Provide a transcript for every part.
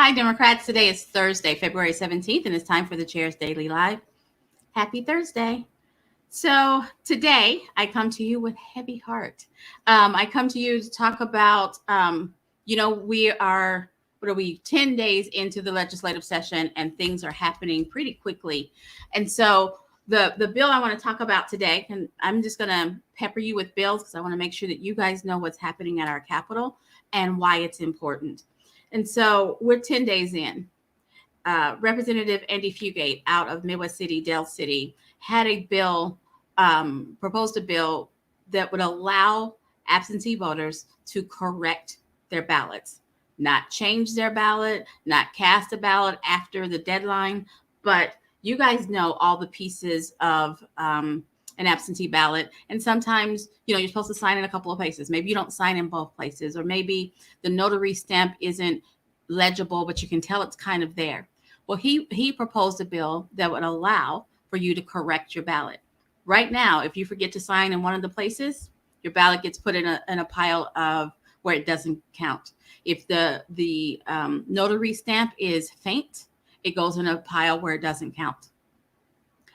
Hi, Democrats. Today is Thursday, February 17th, and it's time for the Chair's Daily Live. Happy Thursday. So today I come to you with heavy heart. I come to you to talk about, we are, 10 days into the legislative session and things are happening pretty quickly. And so the bill I want to talk about today, and I'm just going to pepper you with bills because I want to make sure that you guys know what's happening at our Capitol and why it's important. And so we're 10 days in. Representative Andy Fugate out of Midwest City, Dale City, had a bill, proposed a bill that would allow absentee voters to correct their ballots, not change their ballot, not cast a ballot after the deadline. But you guys know all the pieces of an absentee ballot. And sometimes, you're supposed to sign in a couple of places. Maybe you don't sign in both places, or maybe the notary stamp isn't legible, but you can tell it's kind of there. Well, he proposed a bill that would allow for you to correct your ballot. Right now, if you forget to sign in one of the places, your ballot gets put in a pile of where it doesn't count. If the notary stamp is faint, it goes in a pile where it doesn't count.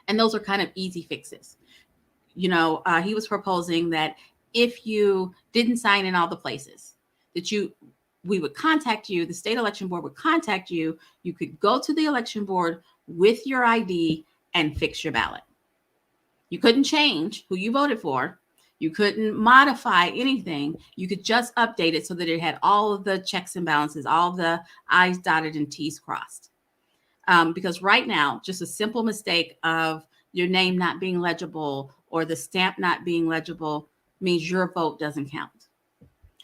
And those are kind of easy fixes. He was proposing that if you didn't sign in all the places, that we would contact you, the state election board would contact you. You could go to the election board with your ID and fix your ballot. You couldn't change who you voted for. You couldn't modify anything. You could just update it so that it had all of the checks and balances, all the I's dotted and T's crossed. Because right now, just a simple mistake of your name not being legible or the stamp not being legible means your vote doesn't count.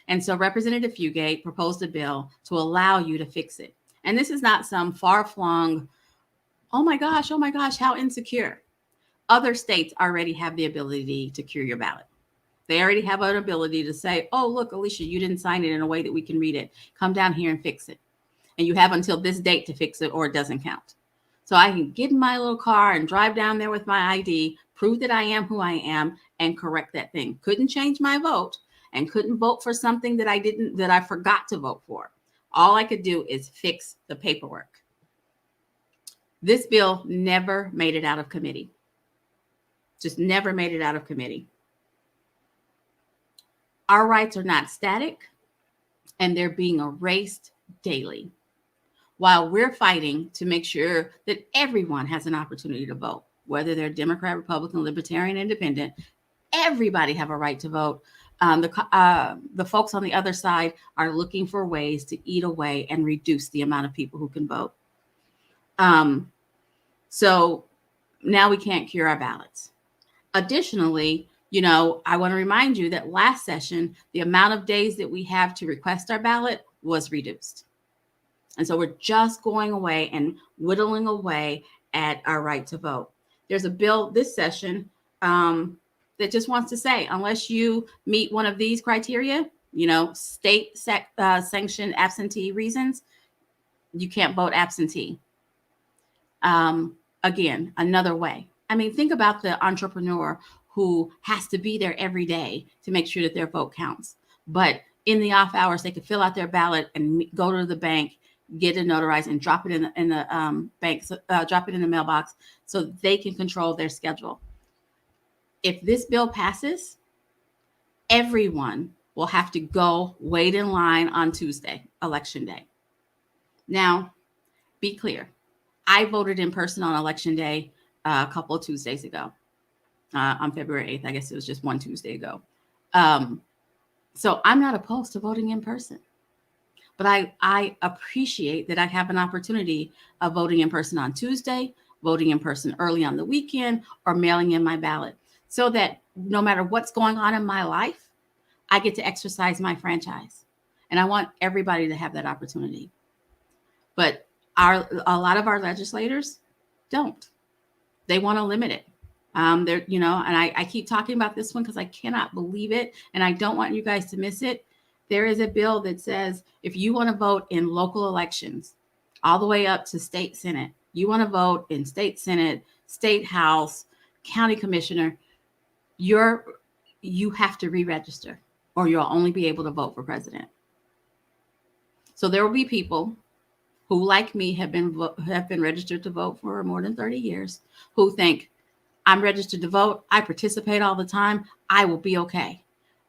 And so Representative Fugate proposed a bill to allow you to fix it. And this is not some far-flung, oh my gosh, how insecure. Other states already have the ability to cure your ballot. They already have an ability to say, oh, look, Alicia, you didn't sign it in a way that we can read it. Come down here and fix it. And you have until this date to fix it or it doesn't count. So I can get in my little car and drive down there with my ID, prove that I am who I am, and correct that thing. Couldn't change my vote and couldn't vote for something that I forgot to vote for. All I could do is fix the paperwork. This bill never made it out of committee. Just never made it out of committee. Our rights are not static, and they're being erased daily, while we're fighting to make sure that everyone has an opportunity to vote, whether they're Democrat, Republican, Libertarian, Independent. Everybody have a right to vote. The folks on the other side are looking for ways to eat away and reduce the amount of people who can vote. So now we can't cure our ballots. Additionally, I want to remind you that last session, the amount of days that we have to request our ballot was reduced. And so we're just going away and whittling away at our right to vote. There's a bill this session that just wants to say, unless you meet one of these criteria, state sanctioned absentee reasons, you can't vote absentee. Again, another way. I mean, think about the entrepreneur who has to be there every day to make sure that their vote counts. But in the off hours, they could fill out their ballot and go to the bank, get it notarized, and drop it in the bank, drop it in the mailbox, so they can control their schedule. If this bill passes, everyone will have to go wait in line on Tuesday, Election Day. Now, be clear. I voted in person on Election Day a couple of Tuesdays ago, on February 8th. I guess it was just one Tuesday ago. So I'm not opposed to voting in person. But I appreciate that I have an opportunity of voting in person on Tuesday, voting in person early on the weekend, or mailing in my ballot, so that no matter what's going on in my life, I get to exercise my franchise. And I want everybody to have that opportunity. But a lot of our legislators don't. They want to limit it. And I keep talking about this one because I cannot believe it, and I don't want you guys to miss it. There is a bill that says if you want to vote in local elections, all the way up to state senate, you want to vote in state senate, state house, county commissioner, you have to re-register, or you'll only be able to vote for president. So there will be people who, like me, have been registered to vote for more than 30 years, who think, I'm registered to vote, I participate all the time, I will be okay.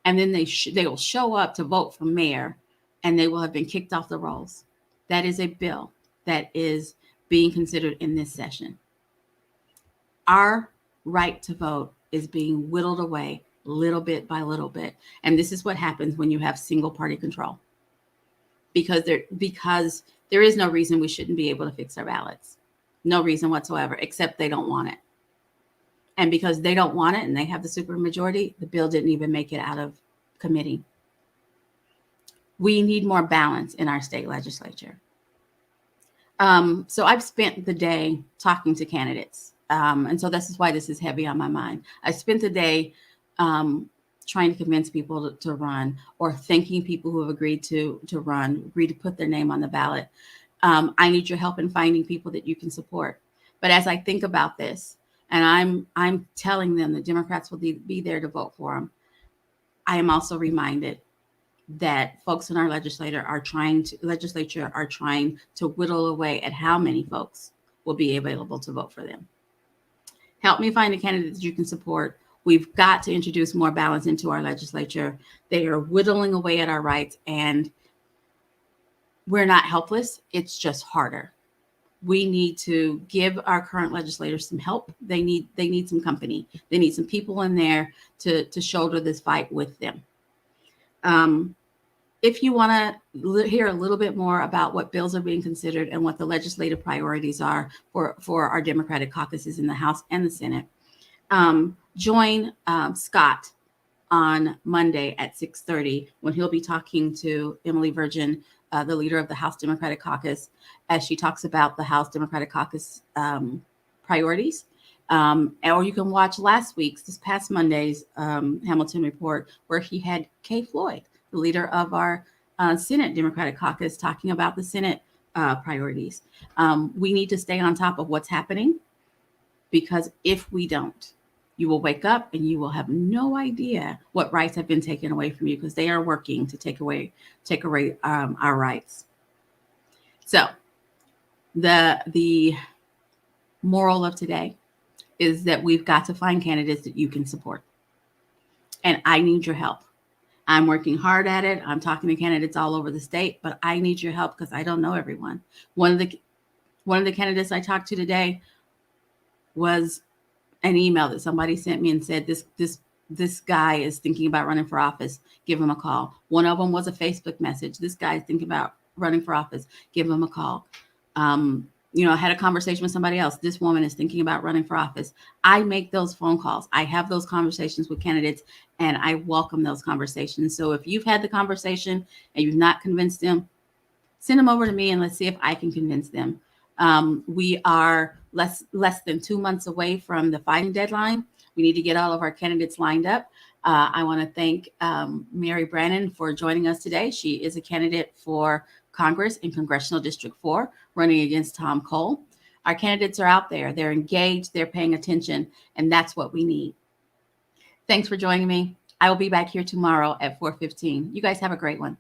And then they will show up to vote for mayor, and they will have been kicked off the rolls. That is a bill that is being considered in this session. Our right to vote is being whittled away little bit by little bit. And this is what happens when you have single party control. Because there is no reason we shouldn't be able to fix our ballots. No reason whatsoever, except they don't want it. And because they don't want it and they have the supermajority, the bill didn't even make it out of committee. We need more balance in our state legislature. So I've spent the day talking to candidates. And so this is why this is heavy on my mind. I spent the day trying to convince people to run, or thanking people who have agreed to run, agreed to put their name on the ballot. I need your help in finding people that you can support. But as I think about this, and I'm telling them that Democrats will be there to vote for them, I am also reminded that folks in our legislature are trying to whittle away at how many folks will be available to vote for them. Help me find a candidate that you can support. We've got to introduce more balance into our legislature. They are whittling away at our rights, and we're not helpless. It's just harder. We need to give our current legislators some help. They need some company. They need some people in there to shoulder this fight with them. If you want to hear a little bit more about what bills are being considered and what the legislative priorities are for our Democratic caucuses in the House and the Senate, join Scott on Monday at 6:30 when he'll be talking to Emily Virgin, the leader of the House Democratic Caucus, as she talks about the House Democratic Caucus priorities. Or you can watch this past Monday's Hamilton Report, where he had Kay Floyd, the leader of our Senate Democratic Caucus, talking about the Senate priorities. We need to stay on top of what's happening, because if we don't, you will wake up and you will have no idea what rights have been taken away from you, because they are working to take away our rights. So the moral of today is that we've got to find candidates that you can support. And I need your help. I'm working hard at it. I'm talking to candidates all over the state, but I need your help because I don't know everyone. One of the candidates I talked to today was an email that somebody sent me and said, this guy is thinking about running for office. Give him a call. One of them was a Facebook message. This guy is thinking about running for office. Give him a call. I had a conversation with somebody else. This woman is thinking about running for office. I make those phone calls. I have those conversations with candidates, and I welcome those conversations. So if you've had the conversation and you've not convinced them, send them over to me and let's see if I can convince them. We are less than 2 months away from the filing deadline. We need to get all of our candidates lined up. I want to thank Mary Brannon for joining us today. She is a candidate for Congress in Congressional District 4, running against Tom Cole. Our candidates are out there. They're engaged. They're paying attention. And that's what we need. Thanks for joining me. I will be back here tomorrow at 4:15. You guys have a great one.